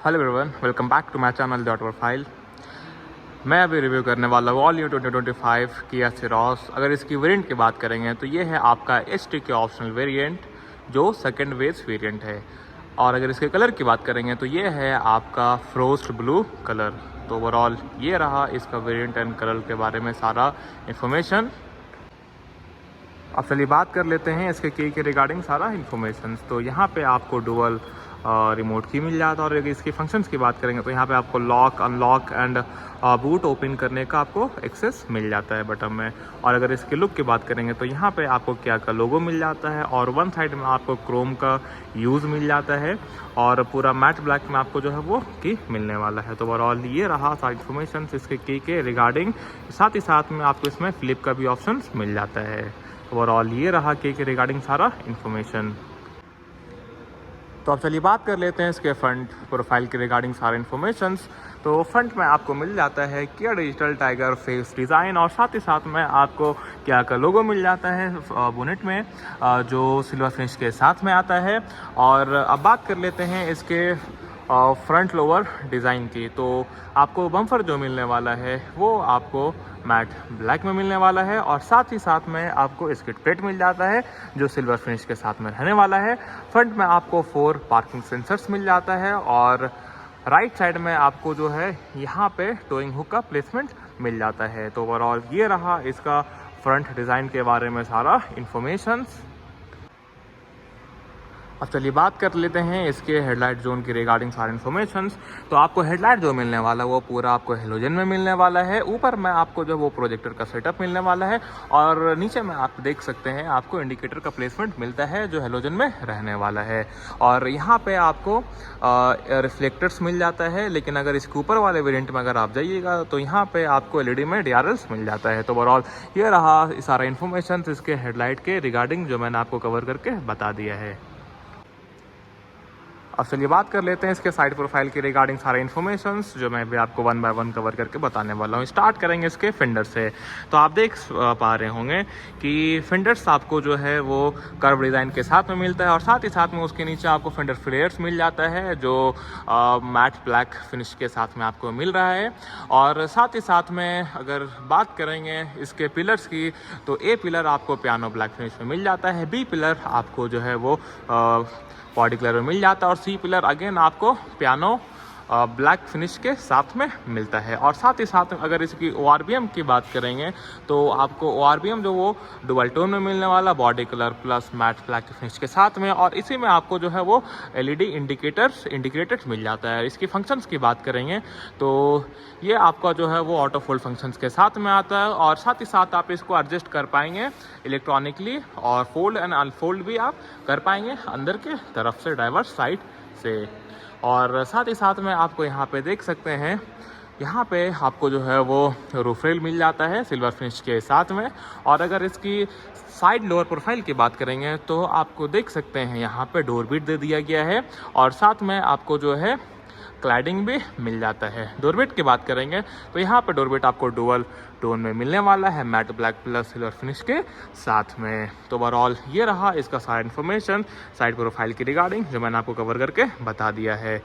Hello everyone, welcome back to my channel dot profile. मैं अभी review करने वाला हूँ ऑल न्यू 2025 किया सेरोस। अगर इसकी वेरिएंट की बात करेंगे तो ये है आपका एचटी के ऑप्शनल वेरिएंट जो सेकंड वेज वेरिएंट है। और अगर इसके कलर की बात करेंगे तो ये है आपका फ्रोस्ट ब्लू कलर। तो ओवरऑल ये रहा इसका वेरिएंट एंड कलर के बारे में सारा इन्फॉर्मेशन। अब चलिए बात कर लेते हैं इसके की के रिगार्डिंग सारा इन्फॉर्मेशन। तो यहाँ पे आपको डुअल रिमोट की मिल जाता है। और अगर इसकी फंक्शंस की बात करेंगे तो यहाँ पे आपको lock, unlock and boot open करने का आपको एक्सेस मिल जाता है बटन में। और अगर इसके लुक की बात करेंगे तो यहाँ पे आपको क्या का लोगो मिल जाता है और वन साइड में आपको क्रोम का यूज़ मिल जाता है और पूरा मैट ब्लैक में आपको जो है वो की मिलने वाला है। तो ओवरऑल ये रहा सारी इन्फॉर्मेशन इसके की के रिगार्डिंग। साथ ही साथ में आपको इसमें फ्लिप का भी ऑप्शन मिल जाता है। ओवरऑल ये रहा की के रिगार्डिंग सारा इन्फॉर्मेशन। तो अब चलिए बात कर लेते हैं इसके फ्रंट प्रोफाइल के रिगार्डिंग सारे इन्फॉर्मेशंस। तो फ्रंट में आपको मिल जाता है किया डिजिटल टाइगर फेस डिज़ाइन और साथ ही साथ में आपको किया का लोगो मिल जाता है बोनेट में जो सिल्वर फिनिश के साथ में आता है। और अब बात कर लेते हैं इसके फ्रंट लोअर डिज़ाइन की। तो आपको बम्फर जो मिलने वाला है वो आपको मैट ब्लैक में मिलने वाला है और साथ ही साथ में आपको स्किड प्लेट मिल जाता है जो सिल्वर फिनिश के साथ में रहने वाला है। फ्रंट में आपको 4 पार्किंग सेंसर्स मिल जाता है और राइट साइड में आपको जो है यहाँ पे टोइंग हुक का प्लेसमेंट मिल जाता है। तो ओवरऑल ये रहा इसका फ्रंट डिज़ाइन के बारे में सारा इन्फॉर्मेशंस। अब चलिए बात कर लेते हैं इसके हेडलाइट जोन की रिगार्डिंग सारे इन्फॉर्मेशंस। तो आपको हेडलाइट जो मिलने वाला है वो पूरा आपको हेलोजन में मिलने वाला है। ऊपर में आपको जो वो प्रोजेक्टर का सेटअप मिलने वाला है और नीचे में आप देख सकते हैं आपको इंडिकेटर का प्लेसमेंट मिलता है जो हेलोजन में रहने वाला है। और यहाँ पे आपको रिफ्लेक्टर्स मिल जाता है। लेकिन अगर इसके ऊपर वाले वेरिएंट में अगर आप जाइएगा तो यहाँ पे आपको एलईडी में DRLs मिल जाता है। तो ओवरऑल ये रहा सारा इन्फॉर्मेशन इसके हेडलाइट के रिगार्डिंग जो मैंने आपको कवर करके बता दिया है। अब चलिए बात कर लेते हैं इसके साइड प्रोफाइल की रिगार्डिंग सारे इन्फॉर्मेशंस जो मैं भी आपको 1 बाय 1 कवर करके बताने वाला हूँ। स्टार्ट करेंगे इसके फेंडर से। तो आप देख पा रहे होंगे कि फेंडर्स आपको जो है वो कर्व डिज़ाइन के साथ में मिलता है और साथ ही साथ में उसके नीचे आपको फेंडर फ्लेयर्स मिल जाता है जो मैट ब्लैक फिनिश के साथ में आपको मिल रहा है। और साथ ही साथ में अगर बात करेंगे इसके पिलर्स की तो ए पिलर आपको पियानो ब्लैक फिनिश में मिल जाता है, बी पिलर आपको जो है वो बॉडी कलर में मिल जाता है और सी पिलर अगेन आपको पियानो ब्लैक फिनिश के साथ में मिलता है। और साथ ही साथ अगर इसकी ORBM की बात करेंगे तो आपको ORBM जो वो डुअल टोन में मिलने वाला body colour plus matte black finish के साथ में और इसी में आपको जो है वो LED इंडिकेटर्स मिल जाता है। इसकी फंक्शंस की बात करेंगे तो ये आपका जो है वो ऑटो फोल्ड फंक्शंस के साथ में आता है और साथ ही साथ आप इसको एडजस्ट कर पाएंगे इलेक्ट्रॉनिकली और फोल्ड एंड अनफोल्ड भी आप कर पाएंगे अंदर के तरफ से ड्राइवर साइड से। और साथ ही साथ में आपको यहाँ पे देख सकते हैं यहाँ पे आपको जो है वो रूफ रेल मिल जाता है सिल्वर फिनिश के साथ में। और अगर इसकी साइड लोअर प्रोफाइल की बात करेंगे तो आपको देख सकते हैं यहाँ पे डोर बीट दे दिया गया है और साथ में आपको जो है क्लैडिंग भी मिल जाता है। डोरबेट की बात करेंगे तो यहाँ पे डोरबेट आपको डुअल टोन में मिलने वाला है matte black plus silver finish के साथ में। तो ओवरऑल ये रहा इसका सारा इन्फॉर्मेशन साइड प्रोफाइल की रिगार्डिंग जो मैंने आपको कवर करके बता दिया है।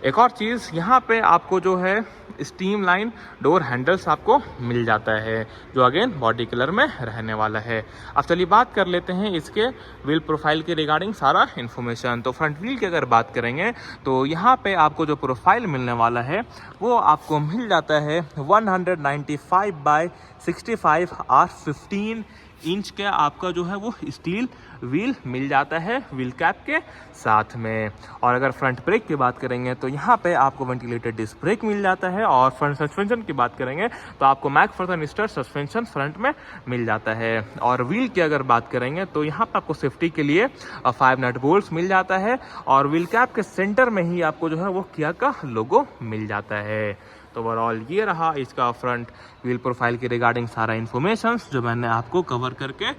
एक और चीज़ यहाँ पे आपको जो है स्टीम लाइन डोर हैंडल्स आपको मिल जाता है जो अगेन बॉडी कलर में रहने वाला है। अब चलिए बात कर लेते हैं इसके व्हील प्रोफाइल के रिगार्डिंग सारा इन्फॉर्मेशन। तो फ्रंट व्हील की अगर बात करेंगे तो यहाँ पे आपको जो प्रोफाइल मिलने वाला है वो आपको मिल जाता है 195 बाय 65 R15 इंच के आपका जो है वो स्टील व्हील मिल जाता है व्हील कैप के साथ में। और अगर फ्रंट ब्रेक की बात करेंगे तो यहाँ पे आपको वेंटिलेटेड डिस्क ब्रेक मिल जाता है। और फ्रंट सस्पेंशन की बात करेंगे तो आपको मैकफर्सन स्टर सस्पेंशन फ्रंट में मिल जाता है। और व्हील की अगर बात करेंगे तो यहाँ पे आपको सेफ्टी के लिए 5 नट बोल्ट्स मिल जाता है और व्हील कैप के सेंटर में ही आपको जो है वो किया का लोगो मिल जाता है। तो ओवरऑल ये रहा इसका फ्रंट व्हील प्रोफाइल के रिगार्डिंग सारा इन्फॉर्मेशंस जो मैंने आपको कवर करके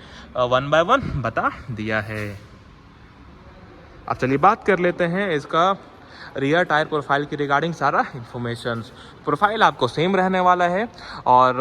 1 बाय 1 बता दिया है। अब चलिए बात कर लेते हैं इसका रियर टायर प्रोफाइल की रिगार्डिंग सारा इन्फॉर्मेशन। प्रोफाइल आपको सेम रहने वाला है और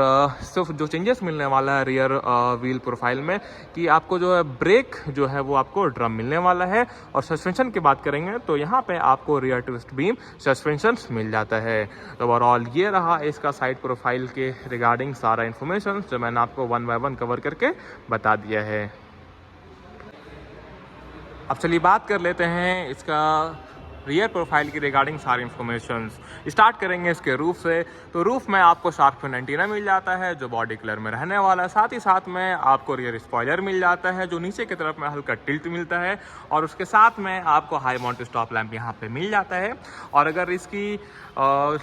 सिर्फ जो चेंजेस मिलने वाला है रियर व्हील प्रोफाइल में कि आपको जो है ब्रेक जो है वो आपको ड्रम मिलने वाला है। और सस्पेंशन की बात करेंगे तो यहाँ पे आपको रियर ट्विस्ट बीम सस्पेंशन मिल जाता है। तो ओवरऑल ये रहा इसका साइड प्रोफाइल के रिगार्डिंग सारा इन्फॉर्मेशन जो मैंने आपको 1 बाय 1 कवर करके बता दिया है। अब चलिए बात कर लेते हैं इसका रियर प्रोफाइल की रिगार्डिंग सारी इन्फॉर्मेशन। स्टार्ट करेंगे इसके रूफ से। तो रूफ में आपको शार्क फिन एंटीना मिल जाता है जो बॉडी कलर में रहने वाला है। साथ ही साथ में आपको रियर स्पॉइलर मिल जाता है जो नीचे की तरफ में हल्का टिल्ट मिलता है और उसके साथ में आपको हाई माउंट स्टॉप लैंप यहाँ पे मिल जाता है। और अगर इसकी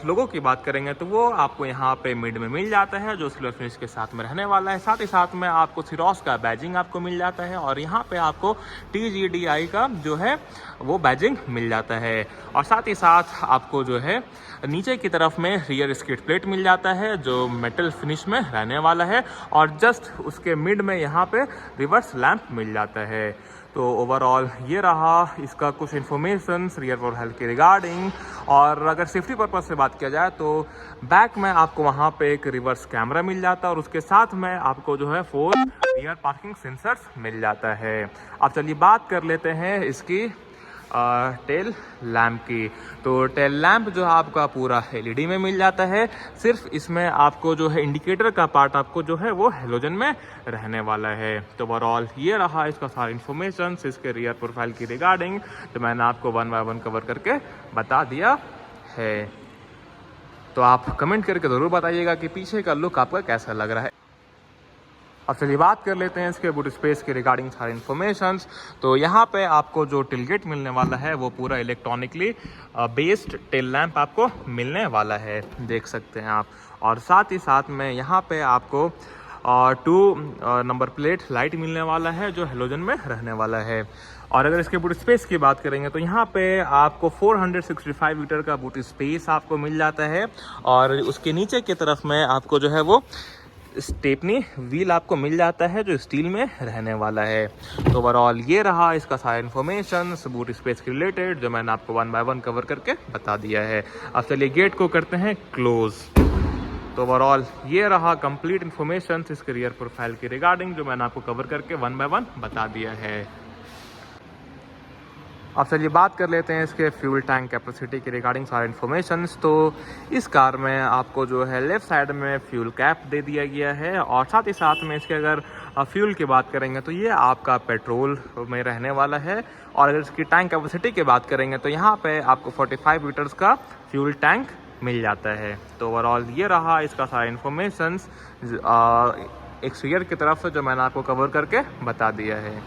लोगों की बात करेंगे तो वो आपको यहाँ पे मिड में मिल जाता है जो सिल्वर फिनिश के साथ में रहने वाला है। साथ ही साथ में आपको सिरोस का बैजिंग आपको मिल जाता है और यहाँ पे आपको TGDI का जो है वो बैजिंग मिल जाता है। और साथ ही साथ आपको जो है नीचे की तरफ में रियर स्किड प्लेट मिल जाता है जो मेटल फिनिश में रहने वाला है और जस्ट उसके मिड में यहाँ पे रिवर्स लैंप मिल जाता है। तो ओवरऑल ये रहा इसका कुछ इन्फॉर्मेशन रियर प्रोफाइल के रिगार्डिंग। और अगर सेफ्टी पर्पज से बात किया जाए तो बैक में आपको वहाँ पे एक रिवर्स कैमरा मिल जाता है और उसके साथ में आपको जो है 4 रियर पार्किंग सेंसर्स मिल जाता है। अब चलिए बात कर लेते हैं इसकी टेल लैम्प की। तो टेल लैम्प जो आपका पूरा LED में मिल जाता है। सिर्फ इसमें आपको जो है इंडिकेटर का पार्ट आपको जो है वो हेलोजन में रहने वाला है। तो ओवरऑल ये रहा इसका सारा इन्फॉर्मेशन इसके रियर प्रोफाइल की रिगार्डिंग तो मैंने आपको 1 बाय 1 कवर करके बता दिया है। तो आप कमेंट करके ज़रूर बताइएगा कि पीछे का लुक आपका कैसा लग रहा है। अब चलिए बात कर लेते हैं इसके बूट स्पेस के रिगार्डिंग सारे इन्फॉर्मेशन। तो यहाँ पे आपको जो टेलगेट मिलने वाला है वो पूरा इलेक्ट्रॉनिकली बेस्ड टेल लैंप आपको मिलने वाला है, देख सकते हैं आप। और साथ ही साथ में यहाँ पे आपको 2 नंबर प्लेट लाइट मिलने वाला है जो हेलोजन में रहने वाला है। और अगर इसके बूट स्पेस की बात करेंगे तो यहाँ पे आपको 465 लीटर का बूट स्पेस आपको मिल जाता है। और उसके नीचे की तरफ में आपको जो है वो स्टेपनी व्हील आपको मिल जाता है जो स्टील में रहने वाला है। तो ओवरऑल ये रहा इसका सारा इन्फॉर्मेशन बूट स्पेस के रिलेटेड जो मैंने आपको 1 बाय 1 कवर करके बता दिया है। अब चलिए गेट को करते हैं क्लोज। तो ओवरऑल ये रहा कंप्लीट इन्फॉर्मेशन इसके रियर प्रोफाइल की रिगार्डिंग जो मैंने आपको कवर करके 1 बाय 1 बता दिया है। अब चलिए बात कर लेते हैं इसके फ्यूल टैंक कैपेसिटी की रिगार्डिंग सारे इन्फॉर्मेशन। तो इस कार में आपको जो है लेफ्ट साइड में फ्यूल कैप दे दिया गया है और साथ ही साथ में इसके अगर फ्यूल की बात करेंगे तो ये आपका पेट्रोल में रहने वाला है। और अगर इसकी टैंक कैपेसिटी की बात करेंगे तो यहाँ पे आपको 45 लीटर्स का फ्यूल टैंक मिल जाता है। तो ओवरऑल ये रहा इसका सारा इन्फॉर्मेशन एक्सटीरियर की तरफ से जो मैंने आपको कवर करके बता दिया है।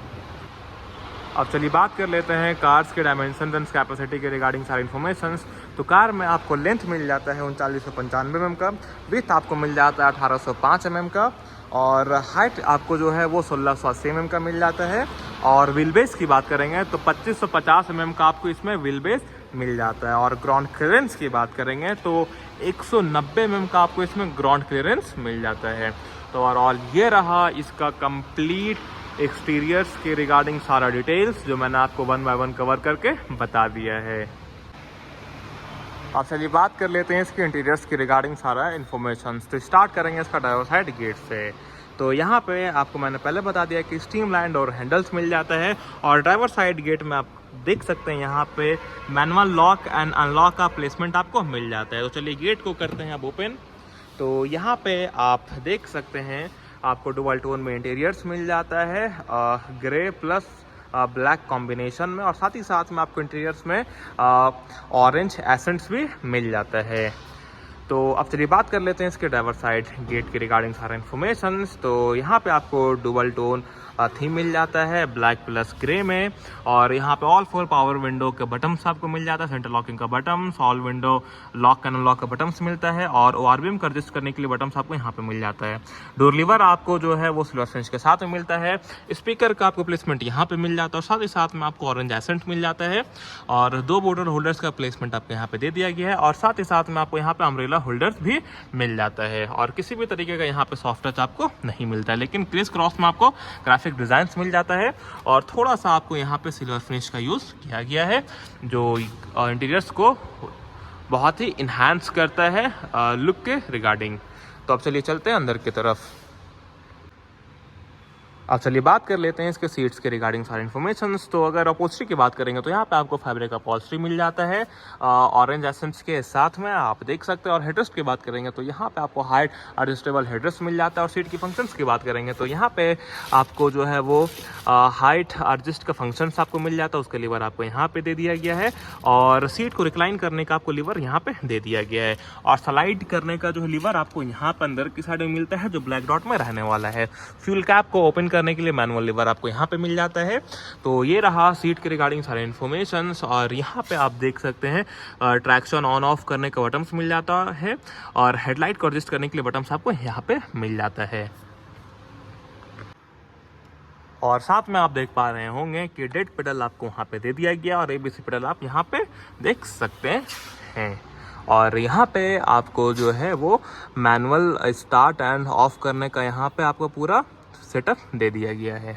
अब चलिए बात कर लेते हैं कार्स के डायमेंशन एंड कैपेसिटी के रिगार्डिंग सारी इन्फॉर्मेशन। तो कार में आपको लेंथ मिल जाता है 3995 mm का, विड्थ आपको मिल जाता है 1805 mm का और हाइट आपको जो है वो 1680 mm का मिल जाता है। और व्हील बेस की बात करेंगे तो 2550 mm का आपको इसमें व्हील बेस मिल जाता है। और ग्राउंड क्लियरेंस की बात करेंगे तो 190 mm का आपको इसमें ग्राउंड क्लियरेंस मिल जाता है। तो ओवरऑल ये रहा इसका कंप्लीट एक्सटीरियर्स के रिगार्डिंग सारा डिटेल्स जो मैंने आपको 1 बाय 1 कवर करके बता दिया है। अब चलिए बात कर लेते हैं इसके इंटीरियर्स की रिगार्डिंग सारा इन्फॉर्मेशन। तो स्टार्ट करेंगे इसका ड्राइवर साइड गेट से। तो यहाँ पे आपको मैंने पहले बता दिया कि स्ट्रीमलाइन और हैंडल्स मिल जाता है। और ड्राइवर साइड गेट में आप देख सकते हैं यहाँ पे मैनुअल लॉक एंड अनलॉक का प्लेसमेंट आपको मिल जाता है। तो चलिए गेट को करते हैं अब ओपन। तो यहाँ पे आप देख सकते हैं आपको डुअल टोन में इंटीरियर्स मिल जाता है ग्रे प्लस ब्लैक कॉम्बिनेशन में। और साथ ही साथ में आपको इंटीरियर्स में ऑरेंज एसेंट्स भी मिल जाता है। तो अब चलिए बात कर लेते हैं इसके ड्राइवर साइड गेट के रिगार्डिंग सारा इन्फॉर्मेशन। तो यहाँ पे आपको डुअल टोन थीम मिल जाता है ब्लैक प्लस ग्रे में। और यहाँ पे ऑल 4 पावर विंडो के बटन्स आपको मिल जाता है, सेंटर लॉकिंग का buttons, all window lock and unlock का बटन्स मिलता है और ORVM को एडजस्ट करने के लिए बटन्स आपको यहाँ पे मिल जाता है। डोर लीवर आपको जो है वो सिल्वर फिनिश के साथ में मिलता है। स्पीकर का आपको प्लेसमेंट यहाँ पे मिल जाता है और साथ ही साथ में आपको ऑरेंज एसेंट मिल जाता है। और 2 बोतल होल्डर्स का प्लेसमेंट आपको यहाँ पे दे दिया गया है। और साथ ही साथ में आपको यहाँ पे अम्ब्रेला होल्डर भी मिल जाता है। और किसी भी तरीके का यहाँ पे सॉफ्ट टच आपको नहीं मिलता है, लेकिन क्रिस क्रॉस में आपको ग्राफिक डिज़ाइंस मिल जाता है और थोड़ा सा आपको यहाँ पे सिल्वर फिनिश का यूज़ किया गया है जो इंटीरियर्स को बहुत ही इन्हांस करता है लुक के रिगार्डिंग। तो अब चलिए चलते हैं अंदर की तरफ। अब चलिए बात कर लेते हैं इसके सीट्स के रिगार्डिंग सारे इन्फॉर्मेशन। तो अगर अपॉल्स्ट्री की बात करेंगे तो यहाँ पे आपको फैब्रिक अपॉल्स्ट्री मिल जाता है ऑरेंज एसेंस के साथ में, आप देख सकते हैं। और हेडरेस्ट की बात करेंगे तो यहाँ पे आपको हाइट एडजस्टेबल हेडरेस्ट मिल जाता है। और सीट की फंक्शंस की बात करेंगे तो यहाँ पे आपको जो है वो हाइट एडजस्ट का फंक्शंस आपको मिल जाता है, उसका लीवर आपको यहाँ पे दे दिया गया है। और सीट को रिक्लाइन करने का आपको लीवर यहाँ पे दे दिया गया है। और स्लाइड करने का जो लीवर आपको यहाँ पे अंदर की साइड में मिलता है जो ब्लैक डॉट में रहने वाला है। फ्यूल कैप को ओपन करने के लिए मैनुअल लीवर आपको यहाँ पे मिल जाता है। तो ये रहा सीट के रिगार्डिंग सारे इन्फॉर्मेशन। और यहाँ पे आप देख सकते हैं ट्रैक्शन ऑन ऑफ करने का बटन्स मिल जाता है और हेडलाइट को एडजस्ट करने के लिए बटन्स आपको यहाँ पे मिल जाता है। और साथ में आप देख पा रहे होंगे कि डेड पेडल आपको वहाँ पे दे दिया गया और एबीसी पेडल आप यहाँ पे देख सकते हैं। और यहाँ पे आपको जो है वो मैनुअल स्टार्ट एंड ऑफ करने का यहाँ पे आपको पूरा सेटअप दे दिया गया है।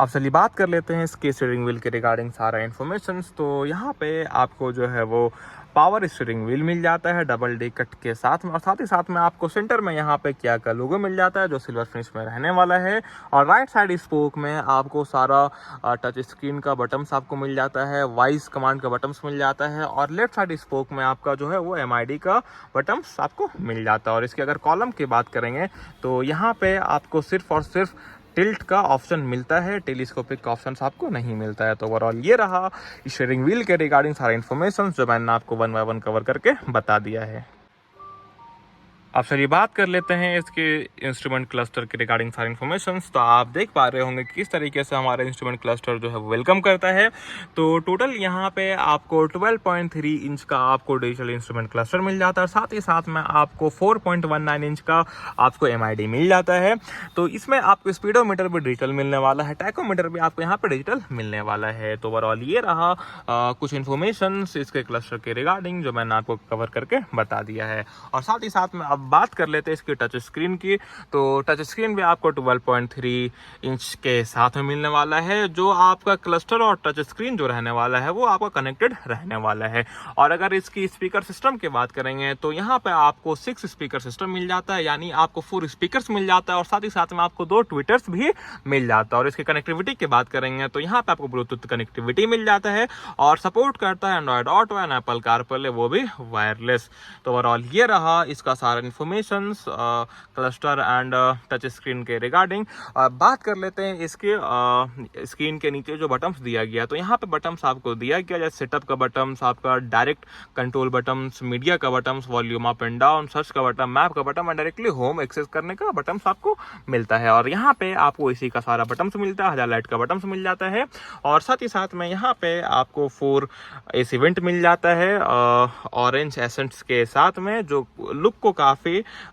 अब चलिए बात कर लेते हैं इसके स्टीयरिंग व्हील के रिगार्डिंग सारा इन्फॉर्मेशन। तो यहाँ पे आपको जो है वो पावर स्टीयरिंग व्हील मिल जाता है डबल डी कट के साथ में। और साथ ही साथ में आपको सेंटर में यहाँ पे किया का लोगो मिल जाता है जो सिल्वर फिनिश में रहने वाला है। और राइट साइड स्पोक में आपको सारा टच स्क्रीन का बटन्स आपको मिल जाता है, वॉइस कमांड का बटन्स मिल जाता है। और लेफ्ट साइड स्पोक में आपका जो है वो MID का बटन्स आपको मिल जाता है। और इसके अगर कॉलम की बात करेंगे तो यहाँ पे आपको सिर्फ और सिर्फ टिल्ट का ऑप्शन मिलता है, टेलीस्कोपिक का ऑप्शन आपको नहीं मिलता है। तो ओवरऑल ये रहा स्टीयरिंग व्हील के रिगार्डिंग सारा इन्फॉर्मेशन जो मैंने आपको 1 बाय 1 कवर करके बता दिया है। अब चलिए बात कर लेते हैं इसके इंस्ट्रूमेंट क्लस्टर के रिगार्डिंग सारे इन्फॉर्मेशन। तो आप देख पा रहे होंगे किस तरीके से हमारा इंस्ट्रूमेंट क्लस्टर जो है वेलकम करता है। तो टोटल यहाँ पे आपको 12.3 इंच का आपको डिजिटल इंस्ट्रूमेंट क्लस्टर मिल जाता है। साथ ही साथ में आपको 4.19 इंच का आपको MID मिल जाता है। तो इसमें आपको स्पीडोमीटर भी डिजिटल मिलने वाला है, टैकोमीटर भी आपको यहाँ पे डिजिटल मिलने वाला है। तो ओवरऑल ये रहा कुछ इन्फॉर्मेशन इसके क्लस्टर के रिगार्डिंग जो मैंने आपको कवर करके बता दिया है। और साथ ही साथ में अब बात कर लेते हैं इसकी टच स्क्रीन की। तो टच स्क्रीन भी आपको 12.3 इंच के साथ में मिलने वाला है। जो आपका क्लस्टर और टच स्क्रीन जो रहने वाला है वो आपका कनेक्टेड रहने वाला है। और अगर इसकी स्पीकर सिस्टम की बात करेंगे तो यहाँ पे आपको 6 स्पीकर सिस्टम मिल जाता है, यानी आपको 4 स्पीकर्स मिल जाता है। और साथ ही साथ में आपको 2 ट्विटर्स भी मिल जाता है। और इसकी कनेक्टिविटी की बात करेंगे तो यहाँ पे आपको ब्लूटूथ कनेक्टिविटी मिल जाता है और सपोर्ट करता है Android auto and Apple CarPlay, वो भी वायरलेस। तो ओवरऑल ये रहा इसका सारा information cluster and touch screen के रिगार्डिंग। बात कर लेते हैं इसके स्क्रीन के नीचे जो बटन्स दिया गया। तो यहाँ पे बटन्स आपको दिया गया जैसे सेटअप का बटन्स, आपका डायरेक्ट कंट्रोल बटन्स, मीडिया का buttons, volume up and down, search का बटन, मैप का button and directly home access करने का बटन्स आपको मिलता है। और यहाँ पे आपको इसी का सारा बटन्स मिलता है, हजार लाइट का बटन्स मिल जाता है। और साथ ही साथ में यहाँ पे आपको 4 AC वेंट मिल जाता है ऑरेंज एसेंट्स के साथ में, जो लुक को काफी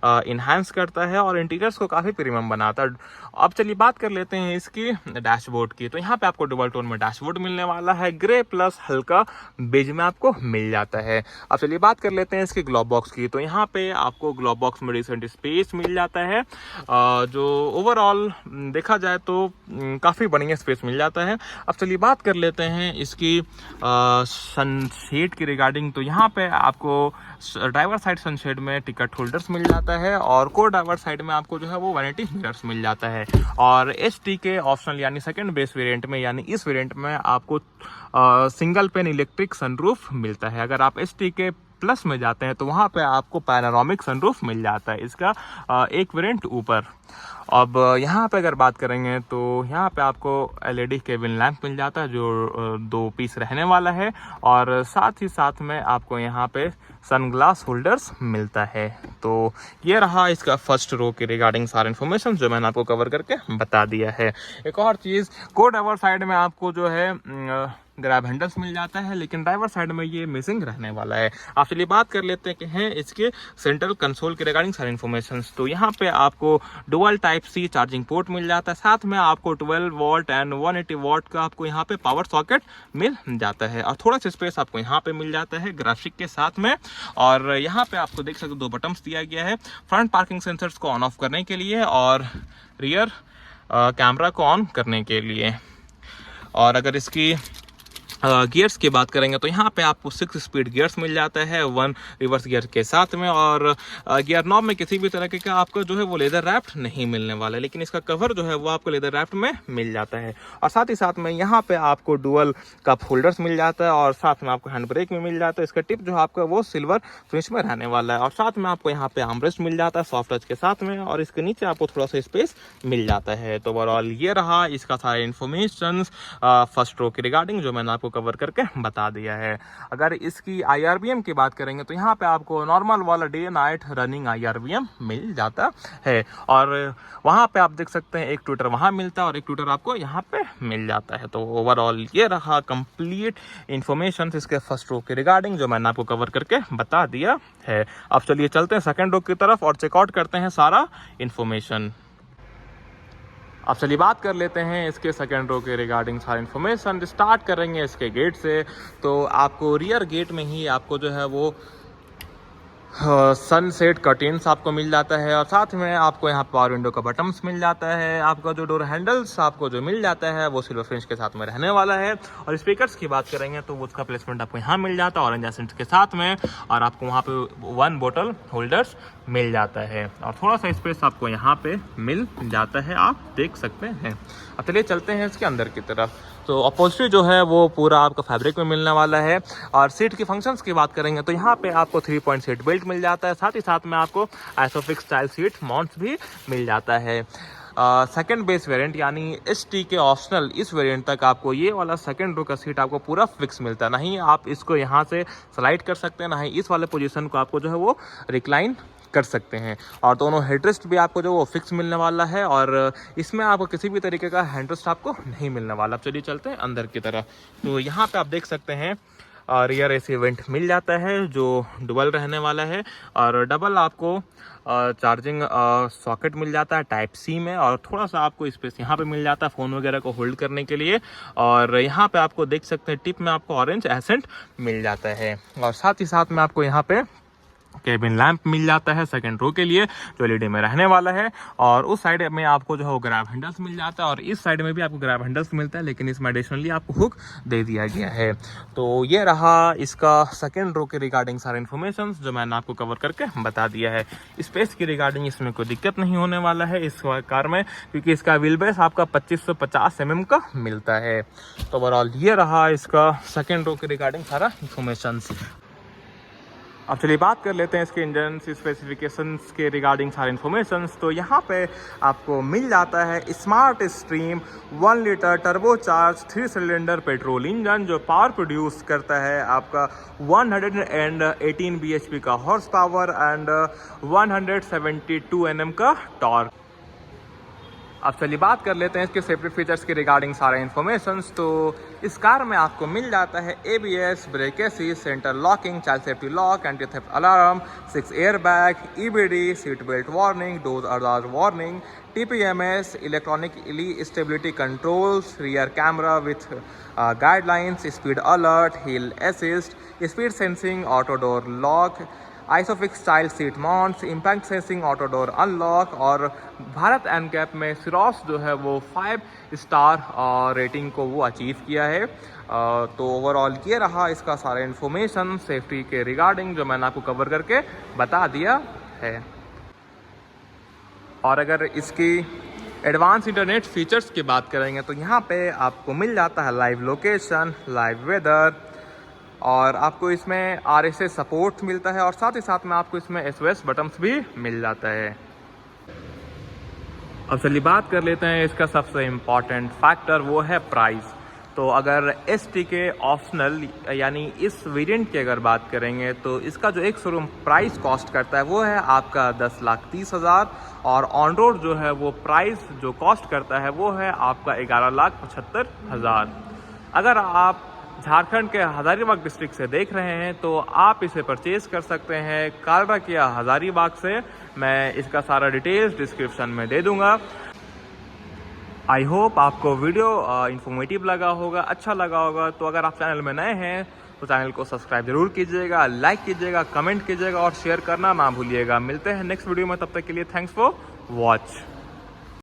इनहांस करता है और इंटीरियर्स को काफी प्रीमियम बनाता है। अब चलिए बात कर लेते हैं इसकी डैशबोर्ड की। तो यहाँ पे आपको डुअल टोन में डैशबोर्ड मिलने वाला है, ग्रे प्लस हल्का बेज में आपको मिल जाता है। अब चलिए बात कर लेते हैं इसके ग्लोब बॉक्स की। तो यहाँ पे आपको ग्लोब बॉक्स में डिसेंट स्पेस मिल जाता है, जो ओवरऑल देखा जाए तो काफी बढ़िया स्पेस मिल जाता है। अब चलिए बात कर लेते हैं इसकी सनशेड की रिगार्डिंग। तो यहाँ पे आपको ड्राइवर साइड सनशेड में टिकट होल्डर्स मिल जाता है और को ड्राइवर साइड में आपको जो है वो वैनिटी मिरर्स मिल जाता है। और HT के ऑप्शनल यानी सेकंड बेस वेरिएंट में, यानी इस वेरिएंट में आपको सिंगल पेन इलेक्ट्रिक सनरूफ मिलता है। अगर आप HT के प्लस में जाते हैं तो वहाँ पे आपको पैनोरामिक सनरूफ मिल जाता है, इसका एक वेरिएंट ऊपर। अब यहाँ पे अगर बात करेंगे तो यहाँ पे आपको LED केबिन लैंप मिल जाता है जो 2 पीस रहने वाला है। और साथ ही साथ में आपको यहाँ पे सनग्लास होल्डर्स मिलता है। तो ये रहा इसका फर्स्ट रो के रिगार्डिंग सारा इन्फॉर्मेशन जो मैंने आपको कवर करके बता दिया है। एक और चीज़, को ड्राइवर साइड में आपको जो है ग्रैब हैंडल्स मिल जाता है, लेकिन ड्राइवर साइड में ये मिसिंग रहने वाला है। आप चलिए बात कर लेते हैं कि हैं इसके सेंट्रल कंसोल के रिगार्डिंग सारी इन्फॉर्मेशन। तो यहाँ पे आपको dual type type C charging port मिल जाता है। साथ में आपको 12 वोल्ट एंड 180 वॉट का आपको यहाँ पे पावर सॉकेट मिल जाता है और थोड़ा सा स्पेस आपको यहाँ पे मिल जाता है ग्राफिक के साथ में। और यहाँ पे आपको देख सकते हो 2 बटन्स दिया गया है, फ्रंट पार्किंग सेंसर्स को ऑन ऑफ करने के लिए और रियर कैमरा को ऑन करने के लिए। और अगर इसकी गियर्स की बात करेंगे तो यहाँ पे आपको 6 स्पीड गियर्स मिल जाता है, 1 रिवर्स गियर के साथ में। और गियर नॉब में किसी भी तरह का आपको जो है वो लेदर रैप्ड नहीं मिलने वाला है, लेकिन इसका कवर जो है वो आपको लेदर रैप्ड में मिल जाता है। और साथ ही साथ में यहाँ पे आपको डुअल कप होल्डर्स मिल जाता है और साथ में आपको हैंड ब्रेक में मिल जाता है। इसका टिप जो है आपका वो सिल्वर फिनिश में रहने वाला है। और साथ में आपको यहाँ पे आर्मरेस्ट मिल जाता है सॉफ्ट टच के साथ में और इसके नीचे आपको थोड़ा सा स्पेस मिल जाता है। तो ओवरऑल ये रहा इसका सारा इन्फॉर्मेशन फर्स्ट रो के रिगार्डिंग जो मैंने आपको कवर करके बता दिया है। अगर इसकी IRBM की बात करेंगे तो यहाँ पे आपको नॉर्मल वाला डे नाइट रनिंग IRBM मिल जाता है। और वहाँ पे आप देख सकते हैं एक ट्विटर वहाँ मिलता है और एक ट्विटर आपको यहाँ पे मिल जाता है। तो ओवरऑल ये रहा कंप्लीट इन्फॉर्मेशन इसके फर्स्ट रो के रिगार्डिंग जो मैंने आपको कवर करके बता दिया है। अब चलिए चलते हैं सेकेंड रो की तरफ और चेकआउट करते हैं सारा इन्फॉर्मेशन। अब चलिए बात कर लेते हैं इसके सेकेंड रो के रिगार्डिंग सारा इन्फॉर्मेशन। स्टार्ट करेंगे इसके गेट से। तो आपको रियर गेट में ही आपको जो है वो सनसेट कर्टेन्स आपको मिल जाता है और साथ में आपको यहाँ पावर विंडो का बटन्स मिल जाता है। आपका जो डोर हैंडल्स आपको जो मिल जाता है वो सिल्वर फिनिश के साथ में रहने वाला है। और स्पीकर्स की बात करेंगे तो उसका प्लेसमेंट आपको यहाँ मिल जाता है ऑरेंज एसेंट के साथ में और आपको वहाँ पे 1 बोतल होल्डर्स मिल जाता है और थोड़ा सा स्पेस आपको यहाँ पे मिल जाता है, आप देख सकते हैं। अब चलिए चलते हैं इसके अंदर की तरफ। तो अपॉजिटरी जो है वो पूरा आपका फैब्रिक में मिलने वाला है। और सीट की फंक्शंस की बात करेंगे तो यहाँ पे आपको 3-point सीट बेल्ट मिल जाता है, साथ ही साथ में आपको आइसोफिक्स स्टाइल सीट माउंट्स भी मिल जाता है। सेकंड बेस वेरिएंट यानी ST के ऑप्शनल इस वेरिएंट तक आपको ये वाला सेकंड रो का सीट आपको पूरा फिक्स मिलता है। ना ही आप इसको यहाँ से स्लाइड कर सकते हैं, ना ही इस वाले पोजीशन को आपको जो है वो रिक्लाइन कर सकते हैं। और दोनों हेडरेस्ट भी आपको जो वो फिक्स मिलने वाला है और इसमें आपको किसी भी तरीके का हैंडरेस्ट आपको नहीं मिलने वाला। अब चलिए चलते हैं अंदर की तरफ। तो यहाँ पे आप देख सकते हैं रियर AC वेंट मिल जाता है जो डबल रहने वाला है और डबल आपको चार्जिंग सॉकेट मिल जाता है टाइप C में और थोड़ा सा आपको स्पेस यहाँ पे मिल जाता है फ़ोन वगैरह को होल्ड करने के लिए। और यहाँ पे आपको देख सकते हैं टिप में आपको ऑरेंज एसेंट मिल जाता है और साथ ही साथ में आपको यहाँ पे केबिन लैंप मिल जाता है सेकंड रो के लिए जो LED में रहने वाला है। और उस साइड में आपको जो है ग्रैब हैंडल्स मिल जाता है और इस साइड में भी आपको ग्रैब हैंडल्स मिलता है, लेकिन इसमें एडिशनली आपको हुक दे दिया गया है। तो ये रहा इसका सेकंड रो के रिगार्डिंग सारे इन्फॉर्मेशन जो मैंने आपको कवर करके बता दिया है। स्पेस की रिगार्डिंग इसमें कोई दिक्कत नहीं होने वाला है इस कार में, क्योंकि इसका व्हील बेस आपका 2550 mm का मिलता है। तो ओवरऑल ये रहा इसका सेकंड रो के रिगार्डिंग सारा इन्फॉर्मेशन। अब चलिए बात कर लेते हैं इसके इंजन स्पेसिफिकेशंस के रिगार्डिंग सारे इन्फॉर्मेशंस। तो यहाँ पे आपको मिल जाता है smart stream 1 litre turbocharge 3 cylinder petrol engine जो पावर प्रोड्यूस करता है आपका 118 bhp का हॉर्स पावर एंड 172 Nm का टॉर्क। अब चलिए बात कर लेते हैं इसके सेफ्टी फीचर्स के रिगार्डिंग सारे इन्फॉर्मेशंस। तो इस कार में आपको मिल जाता है ABS, brake assist, centre locking, child safety lock, anti theft alarm, 6 airbag, EBD, seat belt warning, door alarm warning, TPMS, electronically stability controls, rear camera with guidelines, speed alert, hill assist, speed sensing, auto door lock, isofix style seat mounts, impact sensing, auto door unlock. और Bharat NCAP में सिरोस जो है वो 5 star rating को वो achieve किया है। तो ओवरऑल ये रहा इसका सारा इन्फॉर्मेशन सेफ्टी के रिगार्डिंग जो मैंने आपको कवर करके बता दिया है। और अगर इसकी एडवांस इंटरनेट फीचर्स की बात करेंगे तो यहाँ पे आपको मिल जाता है लाइव लोकेशन, लाइव वेदर और आपको इसमें RSA सपोर्ट मिलता है और साथ ही साथ में आपको इसमें SOS बटन्स भी मिल जाता है। अब चलिए बात कर लेते हैं इसका सबसे इम्पॉर्टेंट फैक्टर, वो है प्राइस। तो अगर ST के ऑप्शनल यानी इस वेरिएंट की अगर बात करेंगे तो इसका जो एक शोरूम प्राइस कॉस्ट करता है वो है आपका 10,30,000 और ऑन रोड जो है वो प्राइस जो कॉस्ट करता है वो है आपका 11,75,000। अगर आप झारखंड के हजारीबाग डिस्ट्रिक्ट से देख रहे हैं तो आप इसे परचेज कर सकते हैं कालरा किया हजारीबाग से। मैं इसका सारा डिटेल्स डिस्क्रिप्शन में दे दूंगा। आई होप आपको वीडियो इन्फॉर्मेटिव लगा होगा, अच्छा लगा होगा। तो अगर आप चैनल में नए हैं तो चैनल को सब्सक्राइब जरूर कीजिएगा, लाइक कीजिएगा, कमेंट कीजिएगा और शेयर करना ना भूलिएगा। मिलते हैं नेक्स्ट वीडियो में, तब तक के लिए थैंक्स फॉर वॉच।